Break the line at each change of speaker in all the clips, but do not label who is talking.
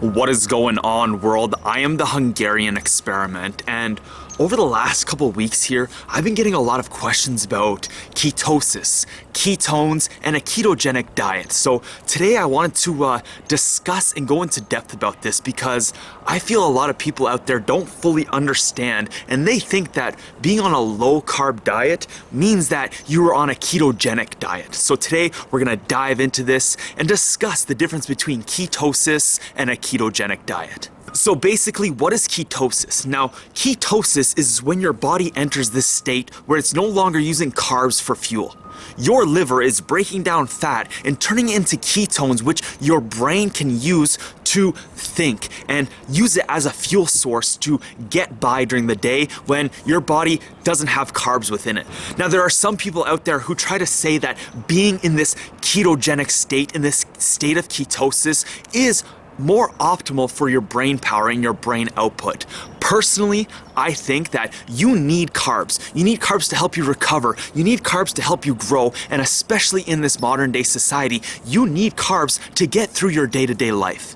What is going on, world? I am the Hungarian Experiment, and over the last couple of weeks here, I've been getting a lot of questions about ketosis, ketones, and a ketogenic diet. So today I wanted to discuss and go into depth about this because I feel a lot of people out there don't fully understand, and they think that being on a low-carb diet means that you are on a ketogenic diet. So today we're gonna dive into this and discuss the difference between ketosis and a ketogenic diet. So basically, what is ketosis? Now, ketosis is when your body enters this state where it's no longer using carbs for fuel. Your liver is breaking down fat and turning it into ketones, which your brain can use to think and use it as a fuel source to get by during the day when your body doesn't have carbs within it. Now, there are some people out there who try to say that being in this ketogenic state, in this state of ketosis, is more optimal for your brain power and your brain output. Personally, I think that you need carbs. You need carbs to help you recover. You need carbs to help you grow. And especially in this modern day society, you need carbs to get through your day-to-day life.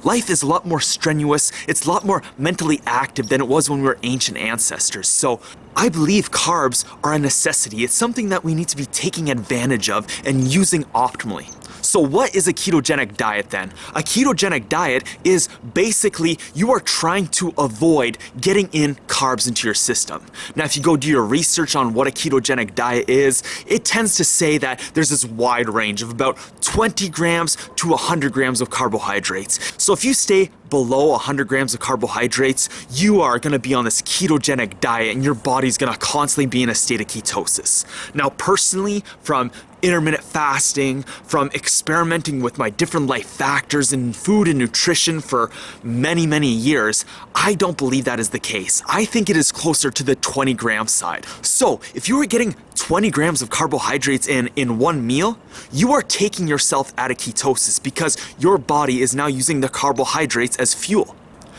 Life is a lot more strenuous. It's a lot more mentally active than it was when we were ancient ancestors. So I believe carbs are a necessity. It's something that we need to be taking advantage of and using optimally. So what is a ketogenic diet then? A ketogenic diet is basically you are trying to avoid getting in carbs into your system. Now, if you go do your research on what a ketogenic diet is, it tends to say that there's this wide range of about 20 grams to 100 grams of carbohydrates. So if you stay below 100 grams of carbohydrates, you are gonna be on this ketogenic diet and your body's gonna constantly be in a state of ketosis. Now, personally, from intermittent fasting, from experimenting with my different life factors in food and nutrition for many, many years, I don't believe that is the case. I think it is closer to the 20 gram side. So if you are getting 20 grams of carbohydrates in one meal, you are taking yourself out of ketosis because your body is now using the carbohydrates as fuel.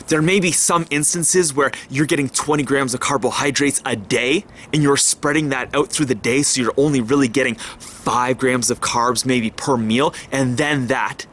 There may be some instances where you're getting 20 grams of carbohydrates a day and you're spreading that out through the day, so you're only really getting 5 grams of carbs maybe per meal, and then that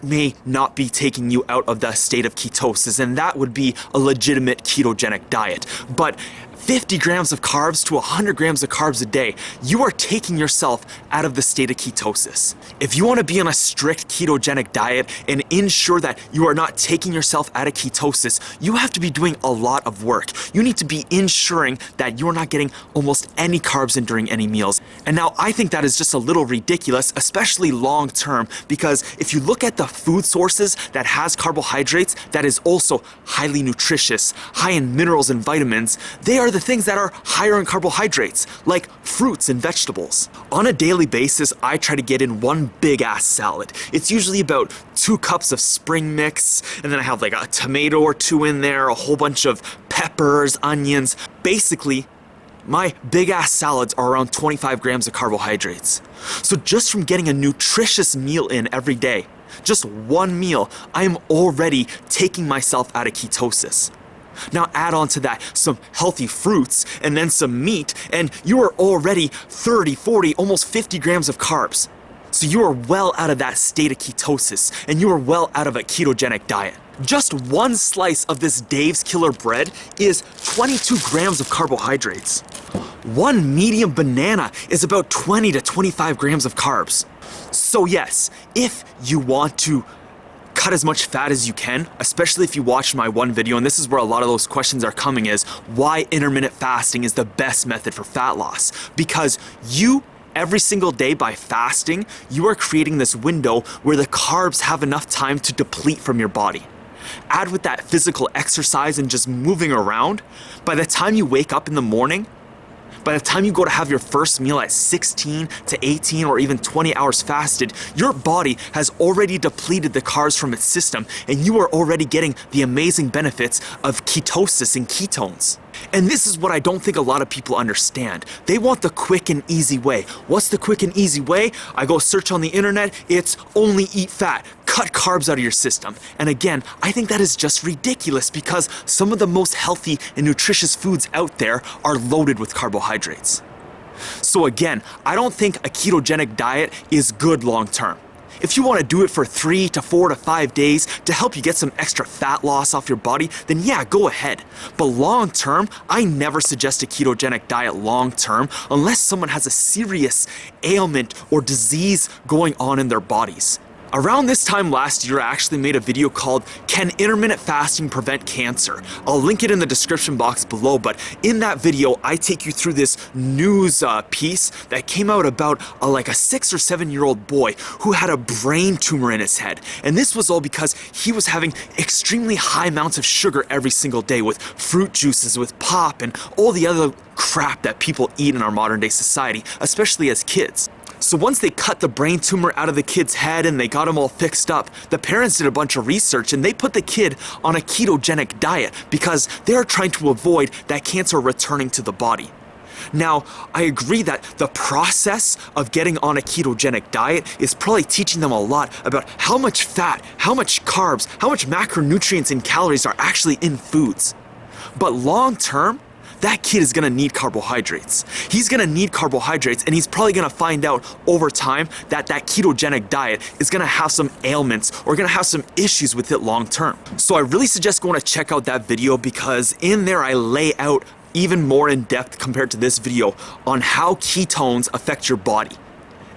may not be taking you out of the state of ketosis, and that would be a legitimate ketogenic diet. But 50 grams of carbs to 100 grams of carbs a day, you are taking yourself out of the state of ketosis. If you want to be on a strict ketogenic diet and ensure that you are not taking yourself out of ketosis, you have to be doing a lot of work. You need to be ensuring that you're not getting almost any carbs in during any meals. And now I think that is just a little ridiculous, especially long term, because if you look at the food sources that has carbohydrates, that is also highly nutritious, high in minerals and vitamins, they are the things that are higher in carbohydrates, like fruits and vegetables. On a daily basis, I try to get in one big ass salad. It's usually about 2 cups of spring mix, and then I have like a tomato or 2 in there, a whole bunch of peppers, onions. Basically, my big ass salads are around 25 grams of carbohydrates. So just from getting a nutritious meal in every day, just one meal, I am already taking myself out of ketosis. Now add on to that some healthy fruits and then some meat, and you are already 30, 40, almost 50 grams of carbs. So you are well out of that state of ketosis, and you are well out of a ketogenic diet. Just one slice of this Dave's Killer bread is 22 grams of carbohydrates. One medium banana is about 20 to 25 grams of carbs. So yes, if you want to cut as much fat as you can, especially if you watch my one video, and this is where a lot of those questions are coming, is why intermittent fasting is the best method for fat loss. Because every single day by fasting, you are creating this window where the carbs have enough time to deplete from your body. Add with that physical exercise and just moving around, by the time you wake up in the morning, by the time you go to have your first meal at 16 to 18 or even 20 hours fasted, your body has already depleted the carbs from its system, and you are already getting the amazing benefits of ketosis and ketones. And this is what I don't think a lot of people understand. They want the quick and easy way. What's the quick and easy way? I go search on the internet, it's only eat fat, cut carbs out of your system. And again, I think that is just ridiculous because some of the most healthy and nutritious foods out there are loaded with carbohydrates. So again, I don't think a ketogenic diet is good long term. If you want to do it for 3 to 4 to 5 days to help you get some extra fat loss off your body, then yeah, go ahead. But long term, I never suggest a ketogenic diet long term unless someone has a serious ailment or disease going on in their bodies. Around this time last year, I actually made a video called "Can Intermittent Fasting Prevent Cancer?" I'll link it in the description box below, but in that video, I take you through this news piece that came out about like a 6 or 7-year-old boy who had a brain tumor in his head. And this was all because he was having extremely high amounts of sugar every single day with fruit juices, with pop, and all the other crap that people eat in our modern day society, especially as kids. So once they cut the brain tumor out of the kid's head and they got him all fixed up, the parents did a bunch of research and they put the kid on a ketogenic diet because they're trying to avoid that cancer returning to the body. Now, I agree that the process of getting on a ketogenic diet is probably teaching them a lot about how much fat, how much carbs, how much macronutrients and calories are actually in foods. But long term, that kid is gonna need carbohydrates. He's gonna need carbohydrates, and he's probably gonna find out over time that that ketogenic diet is gonna have some ailments or gonna have some issues with it long term. So I really suggest going to check out that video because in there I lay out even more in depth compared to this video on how ketones affect your body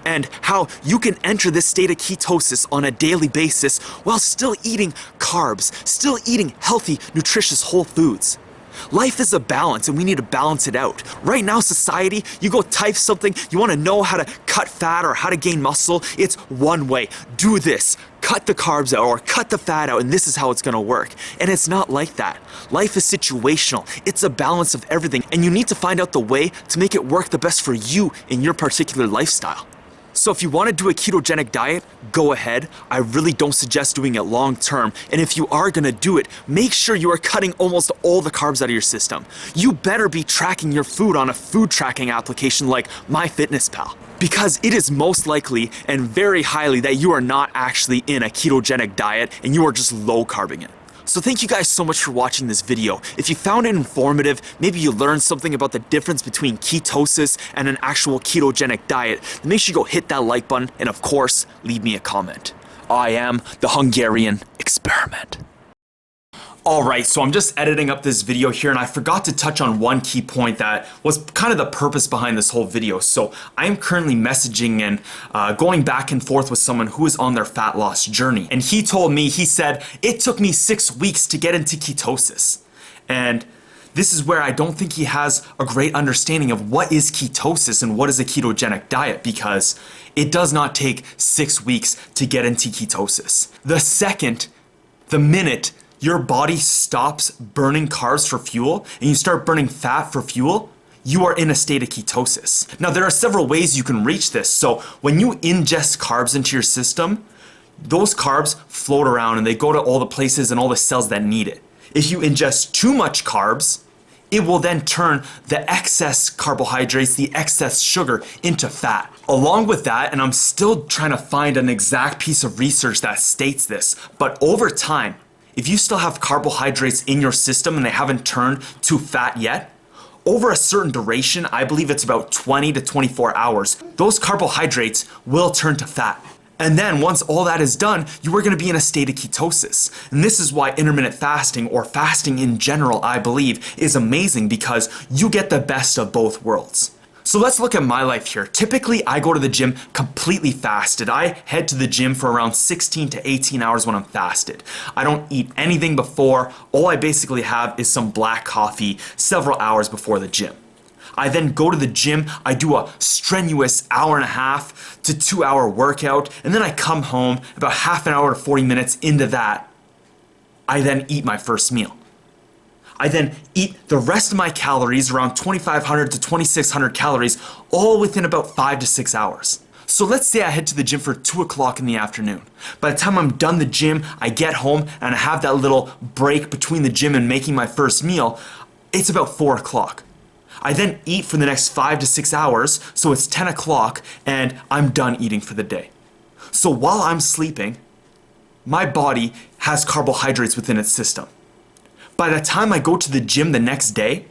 and how you can enter this state of ketosis on a daily basis while still eating carbs, still eating healthy, nutritious whole foods. Life is a balance and we need to balance it out. Right now, society, you go type something, you want to know how to cut fat or how to gain muscle, it's one way. Do this. Cut the carbs out or cut the fat out and this is how it's going to work. And it's not like that. Life is situational. It's a balance of everything and you need to find out the way to make it work the best for you in your particular lifestyle. So if you want to do a ketogenic diet, go ahead. I really don't suggest doing it long term. And if you are going to do it, make sure you are cutting almost all the carbs out of your system. You better be tracking your food on a food tracking application like MyFitnessPal. Because it is most likely and very highly that you are not actually in a ketogenic diet and you are just low carbing it. So thank you guys so much for watching this video. If you found it informative, maybe you learned something about the difference between ketosis and an actual ketogenic diet, then make sure you go hit that like button and of course, leave me a comment. I am the Hungarian Experiment. Alright, so I'm just editing up this video here and I forgot to touch on one key point that was kind of the purpose behind this whole video. So I am currently messaging and going back and forth with someone who is on their fat loss journey. And he told me, he said, it took me 6 weeks to get into ketosis. And this is where I don't think he has a great understanding of what is ketosis and what is a ketogenic diet because it does not take 6 weeks to get into ketosis. The minute your body stops burning carbs for fuel and you start burning fat for fuel, you are in a state of ketosis. Now there are several ways you can reach this. So when you ingest carbs into your system, those carbs float around and they go to all the places and all the cells that need it. If you ingest too much carbs, it will then turn the excess carbohydrates, the excess sugar into fat. Along with that, and I'm still trying to find an exact piece of research that states this, but over time, if you still have carbohydrates in your system and they haven't turned to fat yet, over a certain duration, I believe it's about 20 to 24 hours, those carbohydrates will turn to fat. And then once all that is done, you are going to be in a state of ketosis. And this is why intermittent fasting or fasting in general, I believe, is amazing because you get the best of both worlds. So let's look at my life here. Typically, I go to the gym completely fasted. I head to the gym for around 16 to 18 hours when I'm fasted. I don't eat anything before. All I basically have is some black coffee several hours before the gym. I then go to the gym, I do a strenuous 1.5 to 2 hour workout, and then I come home about half an hour to 40 minutes into that. I then eat my first meal. I then eat the rest of my calories, around 2,500 to 2,600 calories, all within about 5 to 6 hours. So let's say I head to the gym for 2 o'clock in the afternoon. By the time I'm done the gym, I get home and I have that little break between the gym and making my first meal, it's about 4 o'clock. I then eat for the next 5 to 6 hours, so it's 10 o'clock and I'm done eating for the day. So while I'm sleeping, my body has carbohydrates within its system. By the time I go to the gym the next day,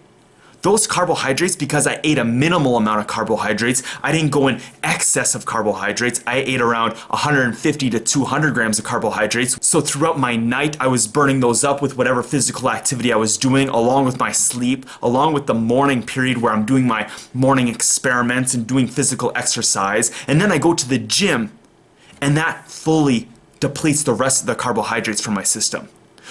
Those carbohydrates, because I ate a minimal amount of carbohydrates, I didn't go in excess of carbohydrates. I ate around 150 to 200 grams of carbohydrates. So throughout my night, I was burning those up with whatever physical activity I was doing, along with my sleep, along with the morning period where I'm doing my morning experiments and doing physical exercise. And then I go to the gym, and that fully depletes the rest of the carbohydrates from my system.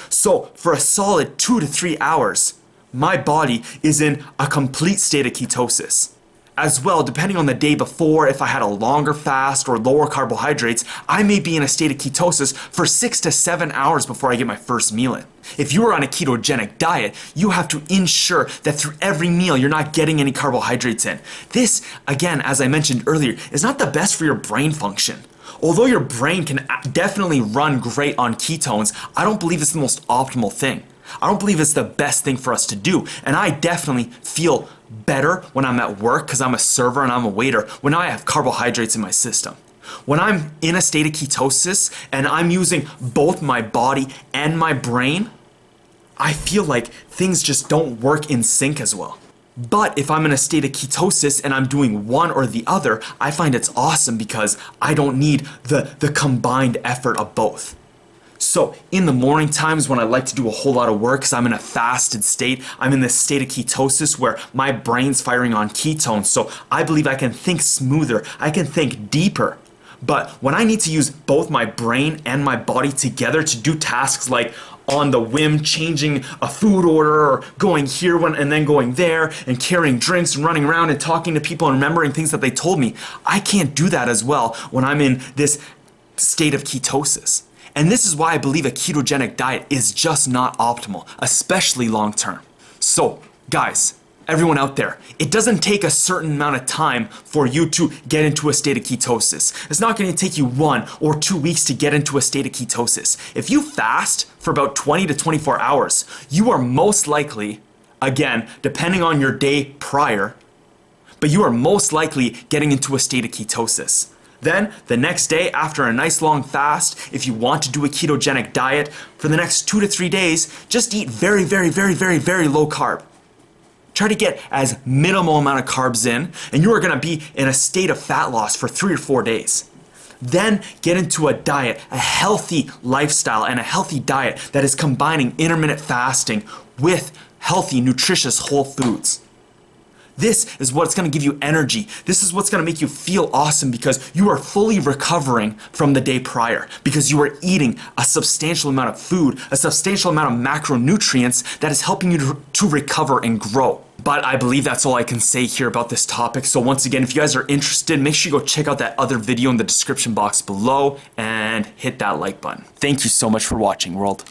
So for a solid 2 to 3 hours, my body is in a complete state of ketosis. As well, depending on the day before, if I had a longer fast or lower carbohydrates, I may be in a state of ketosis for 6 to 7 hours before I get my first meal in. If you are on a ketogenic diet, you have to ensure that through every meal you're not getting any carbohydrates in. This, again, as I mentioned earlier, is not the best for your brain function. Although your brain can definitely run great on ketones, I don't believe it's the most optimal thing. I don't believe it's the best thing for us to do. And I definitely feel better when I'm at work because I'm a server and I'm a waiter when I have carbohydrates in my system. When I'm in a state of ketosis and I'm using both my body and my brain, I feel like things just don't work in sync as well. But if I'm in a state of ketosis and I'm doing one or the other, I find it's awesome because I don't need the combined effort of both. So in the morning times when I like to do a whole lot of work because I'm in a fasted state, I'm in this state of ketosis where my brain's firing on ketones. So I believe I can think smoother, I can think deeper. But when I need to use both my brain and my body together to do tasks like on the whim changing a food order or going here and then going there and carrying drinks and running around and talking to people and remembering things that they told me, I can't do that as well when I'm in this state of ketosis. And this is why I believe a ketogenic diet is just not optimal, especially long term. So, guys, everyone out there, it doesn't take a certain amount of time for you to get into a state of ketosis. It's not going to take you 1 or 2 weeks to get into a state of ketosis. If you fast for about 20 to 24 hours, you are most likely, again, depending on your day prior, but you are most likely getting into a state of ketosis. Then, the next day, after a nice long fast, if you want to do a ketogenic diet, for the next 2 to 3 days, just eat very, very, very, very, very low carb. Try to get as minimal amount of carbs in, and you are going to be in a state of fat loss for 3 or 4 days. Then get into a diet, a healthy lifestyle, and a healthy diet that is combining intermittent fasting with healthy, nutritious whole foods. This is what's going to give you energy. This is what's going to make you feel awesome because you are fully recovering from the day prior because you are eating a substantial amount of food, a substantial amount of macronutrients that is helping you to recover and grow. But I believe that's all I can say here about this topic. So once again, if you guys are interested, make sure you go check out that other video in the description box below and hit that like button. Thank you so much for watching, world.